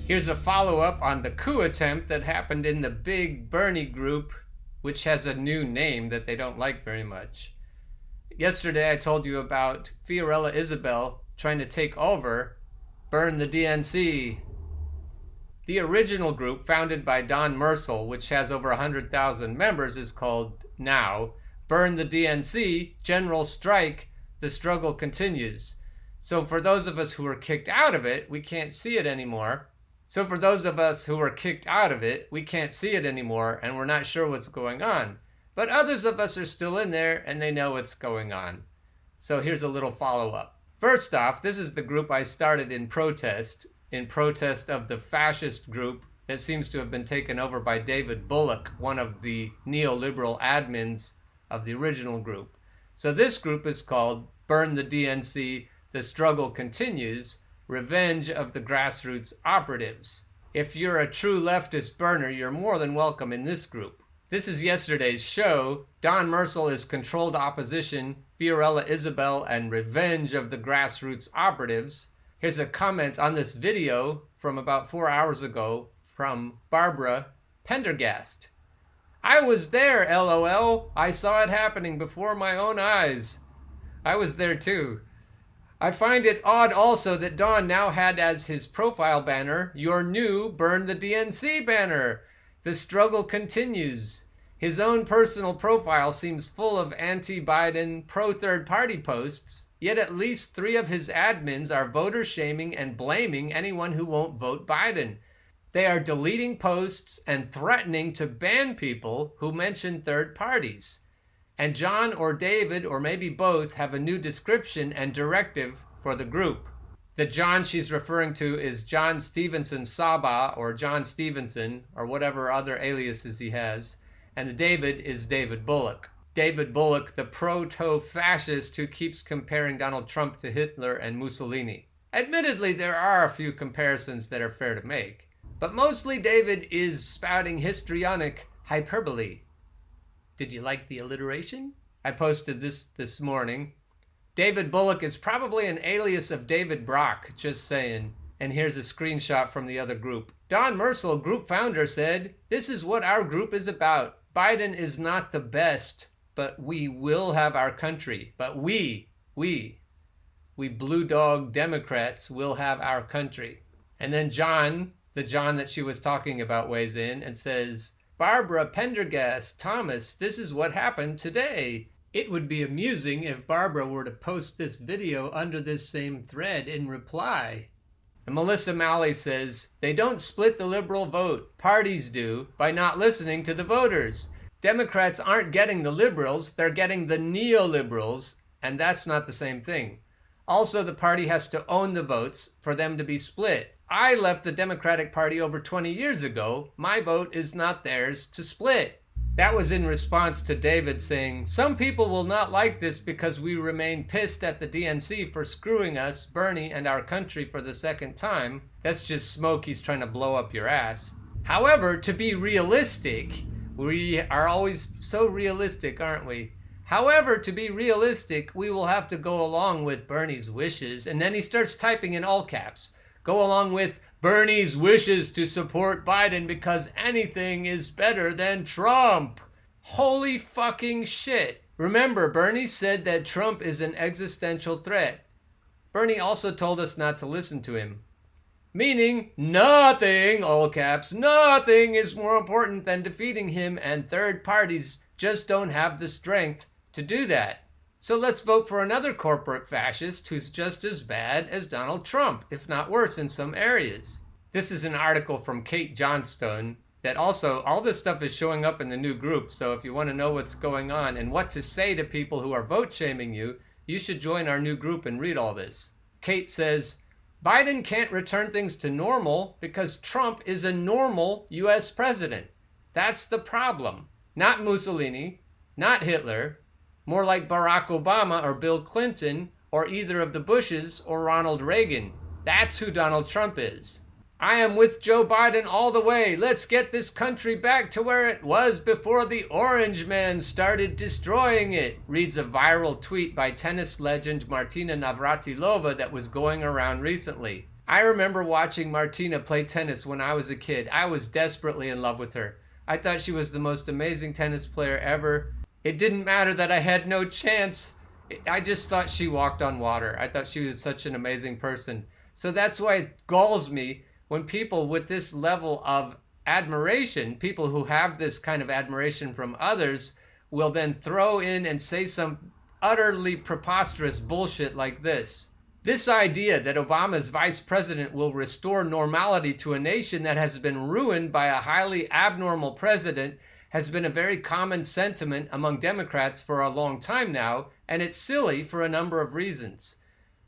Here's a follow-up on the coup attempt that happened in the big Bernie group, which has a new name that they don't like very much. Yesterday I told you about Fiorella Isabel trying to take over, burn the DNC. The original group, founded by Don Merzel, which has over 100,000 members, is called now Burn the DNC, General Strike, the struggle continues. So for those of us who were kicked out of it, we can't see it anymore. And we're not sure what's going on. But others of us are still in there, and they know what's going on. So here's a little follow-up. First off, this is the group I started in protest of the fascist group that seems to have been taken over by David Bullock, one of the neoliberal admins of the original group. So this group is called Burn the DNC, The Struggle Continues, Revenge of the Grassroots Operatives. If you're a true leftist burner, you're more than welcome in this group. This is yesterday's show. Don Merzel is Controlled Opposition, Fiorella Isabel, and Revenge of the Grassroots Operatives. Here's a comment on this video from about 4 hours ago from Barbara Pendergast. I was there, LOL. I saw it happening before my own eyes. I was there too. I find it odd also that Don now had as his profile banner your new Burn the DNC banner. The struggle continues. His own personal profile seems full of anti-Biden, pro-third party posts, yet at least 3 of his admins are voter shaming and blaming anyone who won't vote Biden. They are deleting posts and threatening to ban people who mention third parties. And John or David, or maybe both, have a new description and directive for the group. The John she's referring to is John Stevenson Saba, or John Stevenson, or whatever other aliases he has. And the David is David Bullock. David Bullock, the proto-fascist who keeps comparing Donald Trump to Hitler and Mussolini. Admittedly, there are a few comparisons that are fair to make. But mostly David is spouting histrionic hyperbole. Did you like the alliteration? I posted this morning. David Bullock is probably an alias of David Brock, just saying. And here's a screenshot from the other group. Don Merzel, group founder, said, "This is what our group is about. Biden is not the best, but we will have our country. But we blue dog Democrats will have our country." And then John, the John that she was talking about, weighs in and says, Barbara Pendergast, Thomas, this is what happened today. It would be amusing if Barbara were to post this video under this same thread in reply. And Melissa Malley says, they don't split the liberal vote. Parties do by not listening to the voters. Democrats aren't getting the liberals, they're getting the neoliberals, and that's not the same thing. Also, the party has to own the votes for them to be split. I left the Democratic Party over 20 years ago. My vote is not theirs to split. That was in response to David saying, some people will not like this because we remain pissed at the DNC for screwing us, Bernie, and our country for the second time. That's just smoke he's trying to blow up your ass. However, to be realistic, we are always so realistic, aren't we? However, to be realistic, we will have to go along with Bernie's wishes. And then he starts typing in all caps. Go along with Bernie's wishes to support Biden because anything is better than Trump. Holy fucking shit. Remember, Bernie said that Trump is an existential threat. Bernie also told us not to listen to him. Meaning, nothing, all caps, nothing is more important than defeating him, and third parties just don't have the strength to do that. So let's vote for another corporate fascist who's just as bad as Donald Trump, if not worse in some areas. This is an article from Cait Johnstone that also, all this stuff is showing up in the new group, so if you want to know what's going on and what to say to people who are vote shaming you, you should join our new group and read all this. Cait says, Biden can't return things to normal because Trump is a normal US president. That's the problem. Not Mussolini, not Hitler, more like Barack Obama or Bill Clinton or either of the Bushes or Ronald Reagan. That's who Donald Trump is. I am with Joe Biden all the way. Let's get this country back to where it was before the Orange Man started destroying it, reads a viral tweet by tennis legend Martina Navratilova that was going around recently. I remember watching Martina play tennis when I was a kid. I was desperately in love with her. I thought she was the most amazing tennis player ever. It didn't matter that I had no chance. I just thought she walked on water. I thought she was such an amazing person. So that's why it galls me when people with this level of admiration, people who have this kind of admiration from others, will then throw in and say some utterly preposterous bullshit like this. This idea that Obama's vice president will restore normality to a nation that has been ruined by a highly abnormal president has been a very common sentiment among Democrats for a long time now, and it's silly for a number of reasons.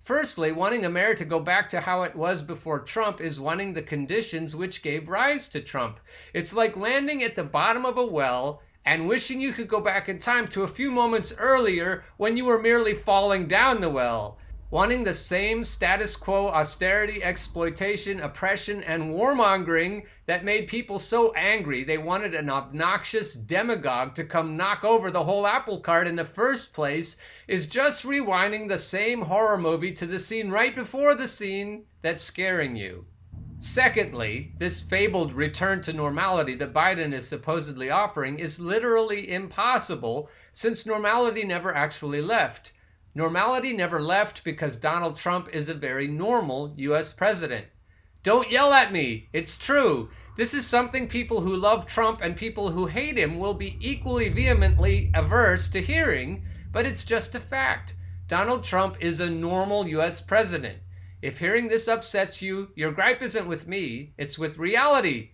Firstly, wanting America to go back to how it was before Trump is wanting the conditions which gave rise to Trump. It's like landing at the bottom of a well and wishing you could go back in time to a few moments earlier when you were merely falling down the well. Wanting the same status quo austerity, exploitation, oppression, and warmongering that made people so angry they wanted an obnoxious demagogue to come knock over the whole apple cart in the first place is just rewinding the same horror movie to the scene right before the scene that's scaring you. Secondly, this fabled return to normality that Biden is supposedly offering is literally impossible since normality never actually left. Normality never left because Donald Trump is a very normal U.S. president. Don't yell at me. It's true. This is something people who love Trump and people who hate him will be equally vehemently averse to hearing, but it's just a fact. Donald Trump is a normal U.S. president. If hearing this upsets you, your gripe isn't with me, it's with reality.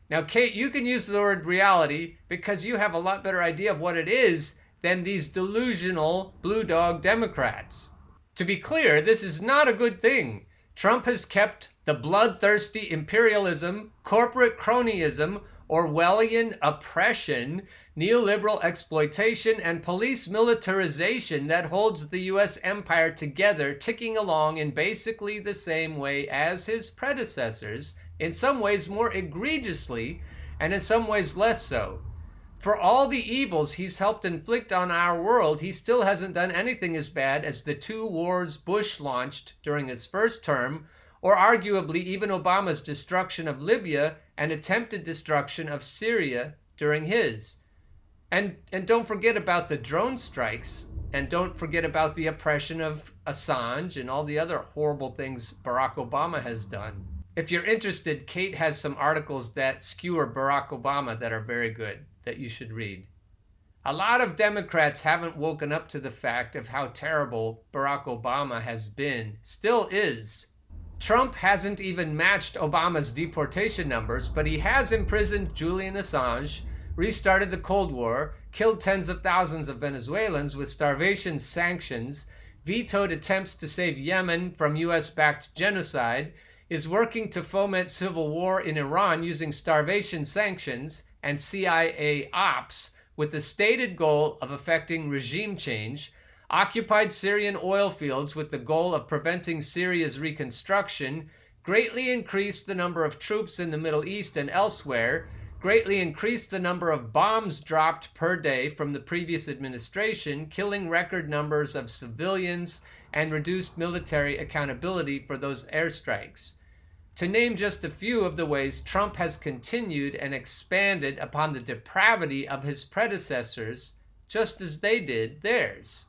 Now, Cait, you can use the word reality because you have a lot better idea of what it is than these delusional blue dog Democrats. To be clear, this is not a good thing. Trump has kept the bloodthirsty imperialism, corporate cronyism, Orwellian oppression, neoliberal exploitation, and police militarization that holds the U.S. empire together ticking along in basically the same way as his predecessors, in some ways more egregiously, and in some ways less so. For all the evils he's helped inflict on our world, he still hasn't done anything as bad as the 2 wars Bush launched during his first term, or arguably even Obama's destruction of Libya and attempted destruction of Syria during his. And don't forget about the drone strikes, and don't forget about the oppression of Assange and all the other horrible things Barack Obama has done. If you're interested, Cait has some articles that skewer Barack Obama that are very good, that you should read. A lot of Democrats haven't woken up to the fact of how terrible Barack Obama has been, still is. Trump hasn't even matched Obama's deportation numbers, but he has imprisoned Julian Assange, restarted the Cold War, killed tens of thousands of Venezuelans with starvation sanctions, vetoed attempts to save Yemen from US-backed genocide, is working to foment civil war in Iran using starvation sanctions and CIA ops with the stated goal of effecting regime change, occupied Syrian oil fields with the goal of preventing Syria's reconstruction, greatly increased the number of troops in the Middle East and elsewhere, greatly increased the number of bombs dropped per day from the previous administration, killing record numbers of civilians, and reduced military accountability for those airstrikes. To name just a few of the ways Trump has continued and expanded upon the depravity of his predecessors, just as they did theirs.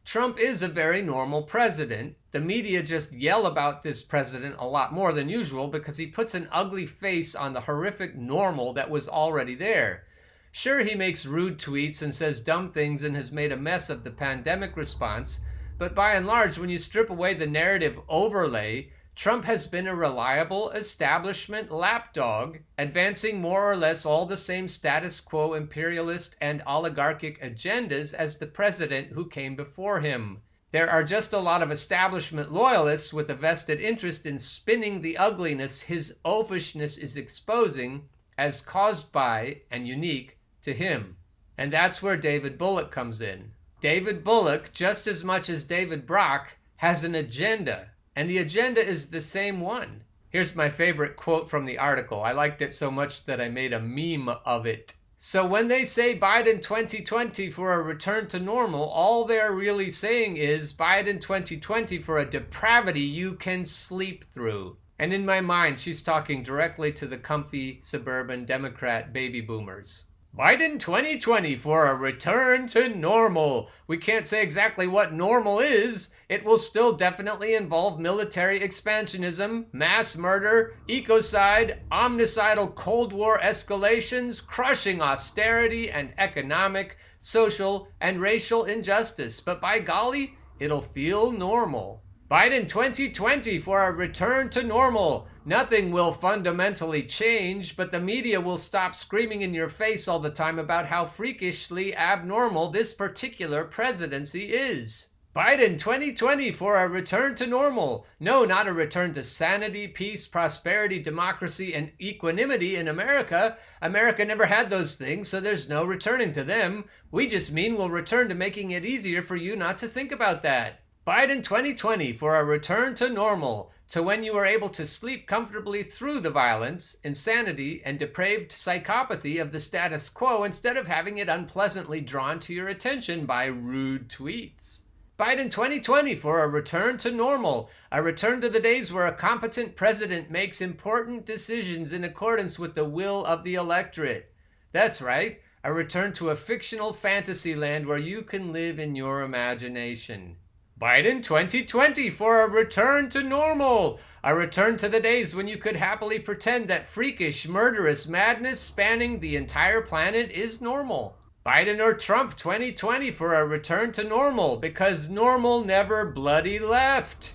Trump is a very normal president. The media just yell about this president a lot more than usual because he puts an ugly face on the horrific normal that was already there. Sure, he makes rude tweets and says dumb things and has made a mess of the pandemic response, but by and large, when you strip away the narrative overlay, Trump has been a reliable establishment lapdog, advancing more or less all the same status quo imperialist and oligarchic agendas as the president who came before him. There are just a lot of establishment loyalists with a vested interest in spinning the ugliness his oafishness is exposing as caused by and unique to him. And that's where David Bullock comes in. David Bullock, just as much as David Brock, has an agenda. And the agenda is the same one. Here's my favorite quote from the article. I liked it so much that I made a meme of it. So when they say Biden 2020 for a return to normal, all they're really saying is Biden 2020 for a depravity you can sleep through. And in my mind, she's talking directly to the comfy suburban Democrat baby boomers. Biden 2020 for a return to normal. We can't say exactly what normal is. It will still definitely involve military expansionism, mass murder, ecocide, omnicidal Cold War escalations, crushing austerity and economic, social, and racial injustice. But by golly, it'll feel normal. Biden 2020 for a return to normal. Nothing will fundamentally change, but the media will stop screaming in your face all the time about how freakishly abnormal this particular presidency is. Biden 2020 for a return to normal. No, not a return to sanity, peace, prosperity, democracy, and equanimity in America. America never had those things, so there's no returning to them. We just mean we'll return to making it easier for you not to think about that. Biden 2020 for a return to normal, to when you are able to sleep comfortably through the violence, insanity, and depraved psychopathy of the status quo instead of having it unpleasantly drawn to your attention by rude tweets. Biden 2020 for a return to normal, a return to the days where a competent president makes important decisions in accordance with the will of the electorate. That's right, a return to a fictional fantasy land where you can live in your imagination. Biden 2020 for a return to normal, a return to the days when you could happily pretend that freakish, murderous madness spanning the entire planet is normal. Biden or Trump 2020 for a return to normal, because normal never bloody left.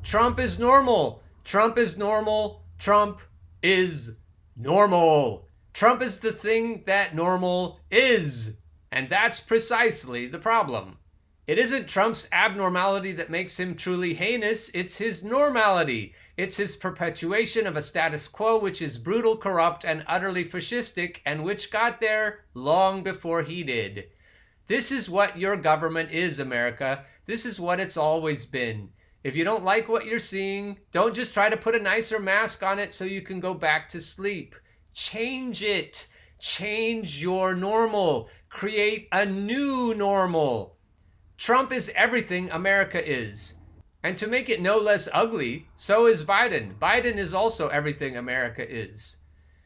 Trump is normal. Trump is normal. Trump is normal. Trump is the thing that normal is. And that's precisely the problem. It isn't Trump's abnormality that makes him truly heinous, it's his normality. It's his perpetuation of a status quo which is brutal, corrupt, and utterly fascistic, and which got there long before he did. This is what your government is, America. This is what it's always been. If you don't like what you're seeing, don't just try to put a nicer mask on it so you can go back to sleep. Change it. Change your normal. Create a new normal. Trump is everything America is. And to make it no less ugly, so is Biden. Biden is also everything America is.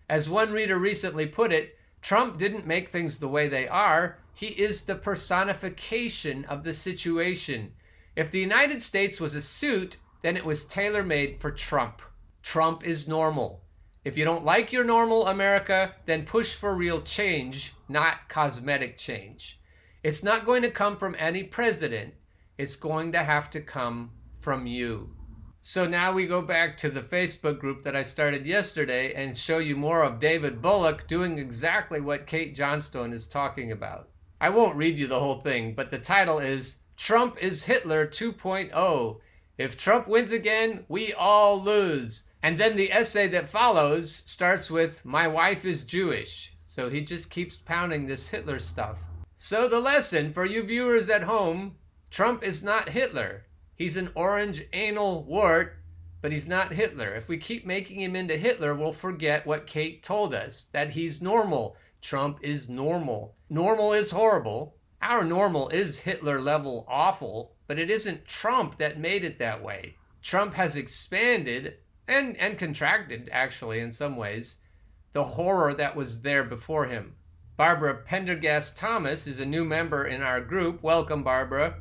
As one reader recently put it, Trump didn't make things the way they are. He is the personification of the situation. If the United States was a suit, then it was tailor-made for Trump. Trump is normal. If you don't like your normal, America, then push for real change, not cosmetic change. It's not going to come from any president. It's going to have to come from you. So now we go back to the Facebook group that I started yesterday and show you more of David Bullock doing exactly what Cait Johnstone is talking about. I won't read you the whole thing, but the title is Trump is Hitler 2.0. If Trump wins again, we all lose. And then the essay that follows starts with, my wife is Jewish. So he just keeps pounding this Hitler stuff. So the lesson for you viewers at home, Trump is not Hitler. He's an orange anal wart, but he's not Hitler. If we keep making him into Hitler, we'll forget what Cait told us, that he's normal. Trump is normal. Normal is horrible. Our normal is Hitler level awful, but it isn't Trump that made it that way. Trump has expanded and contracted, actually, in some ways, the horror that was there before him. Barbara Pendergast Thomas is a new member in our group. Welcome, Barbara.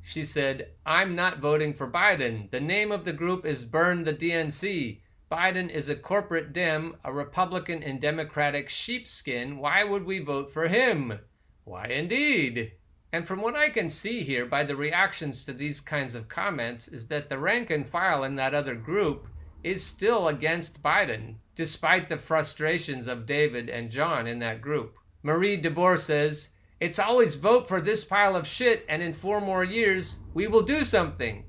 She said, I'm not voting for Biden. The name of the group is Burn the DNC. Biden is a corporate Dem, a Republican in Democratic sheepskin. Why would we vote for him? Why indeed? And from what I can see here by the reactions to these kinds of comments is that the rank and file in that other group is still against Biden, despite the frustrations of David and John in that group. Marie DeBoer says, it's always vote for this pile of shit and in 4 more years, we will do something.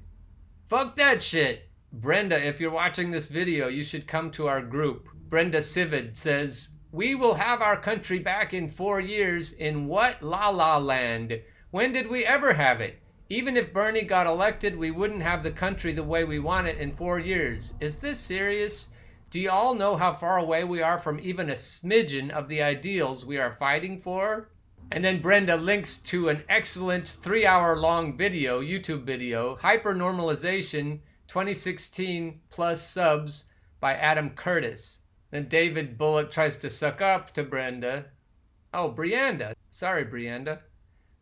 Fuck that shit. Brenda, if you're watching this video, you should come to our group. Brenda Sivid says, we will have our country back in 4 years in what la land? When did we ever have it? Even if Bernie got elected, we wouldn't have the country the way we want it in 4 years. Is this serious? Do you all know how far away we are from even a smidgen of the ideals we are fighting for? And then Brenda links to an excellent 3-hour-long video, YouTube video, Hypernormalization, 2016 plus subs by Adam Curtis. Then David Bullock tries to suck up to Brenda. Oh, Brianda. Sorry, Brianda.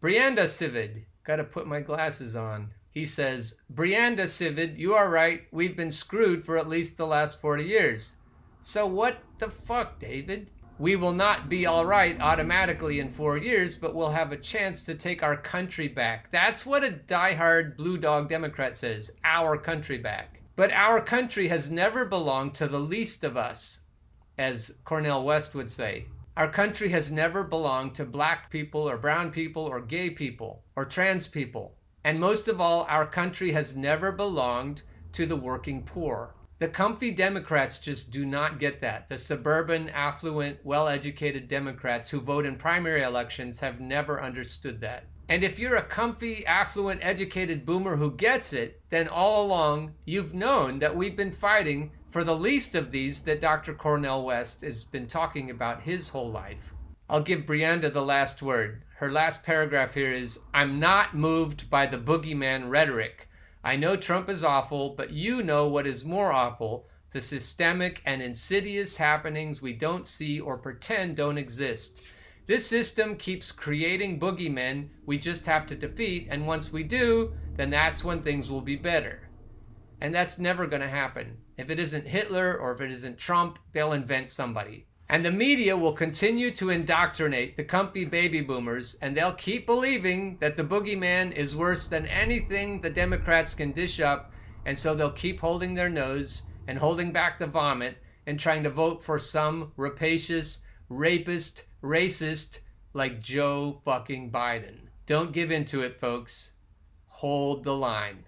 Brianda Civid. Gotta put my glasses on. He says, Brianda Civid, you are right. We've been screwed for at least the last 40 years. So what the fuck, David? We will not be all right automatically in 4 years, but we'll have a chance to take our country back. That's what a diehard blue dog Democrat says, our country back. But our country has never belonged to the least of us, as Cornel West would say. Our country has never belonged to black people or brown people or gay people or trans people. And most of all, our country has never belonged to the working poor. The comfy Democrats just do not get that. The suburban, affluent, well-educated Democrats who vote in primary elections have never understood that. And if you're a comfy, affluent, educated boomer who gets it, then all along you've known that we've been fighting for the least of these that Dr. Cornel West has been talking about his whole life. I'll give Brianda the last word. Her last paragraph here is, I'm not moved by the boogeyman rhetoric. I know Trump is awful, but you know what is more awful, the systemic and insidious happenings we don't see or pretend don't exist. This system keeps creating boogeymen we just have to defeat, and once we do, then that's when things will be better. And that's never going to happen. If it isn't Hitler or if it isn't Trump, they'll invent somebody. And the media will continue to indoctrinate the comfy baby boomers, and they'll keep believing that the boogeyman is worse than anything the Democrats can dish up, and so they'll keep holding their nose and holding back the vomit and trying to vote for some rapacious, rapist, racist like Joe fucking Biden. Don't give in to it, folks. Hold the line.